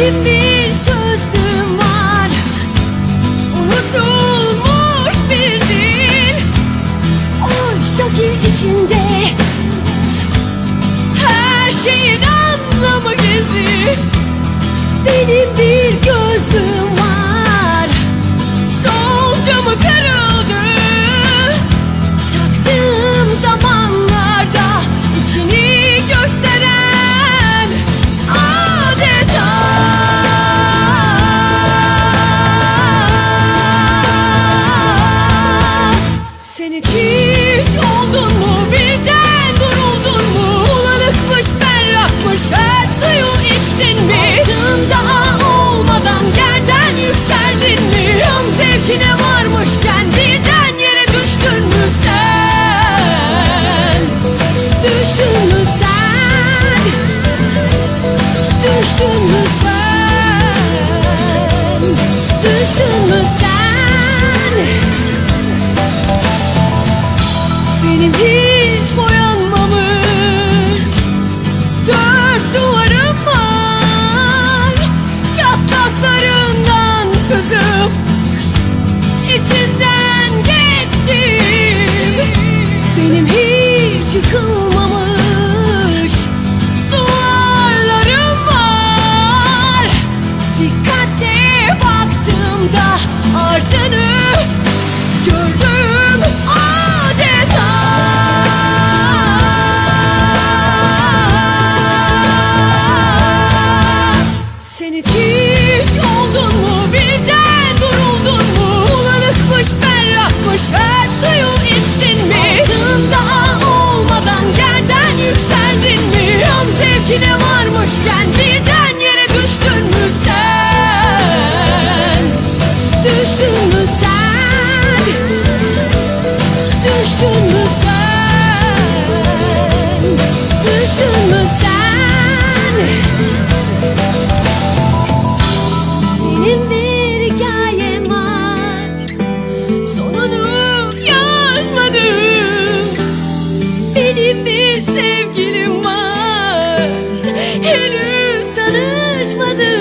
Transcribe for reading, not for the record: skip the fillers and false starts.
Benim bir sözlüğüm var, unutulmuş bir dil. Oysa ki içinde her şeyin anlamı gizli. Benim bir gözlüğüm var, sol camı kırıldı. Taktığım zamanlarda içini gösteren adeta sen hiç oldun mu, birden duruldun mu? Bulanıkmış, berrakmış, her suyu içtin mi? Altında olmadan yerden yükseldin mi? Yan zevkine varmışken birden yere düştün mü sen? Düştün mü sen? Düştün mü sen? Düştün mü sen? Benim hiç boyanmamış dört duvarım var. Çatlaklarından sızıp içinden geçtim. Benim hiç yıkılmamış duvarlarım var. Dikkatle baktığımda ardını gördüm adeta. Sen hiç oldun mu, birden duruldun mu? Bulanıkmış, berrakmış, her suyu içtin mi? Altında olmadan yerden yükseldin mi? Yan zevkine varmışken birden yere düştün mü sen? Düştün mü sen? Düştün mü sen? Düştün mü sen? Benim bir hikayem var, sonunu yazmadım. Benim bir sevgilim var, henüz tanışmadım.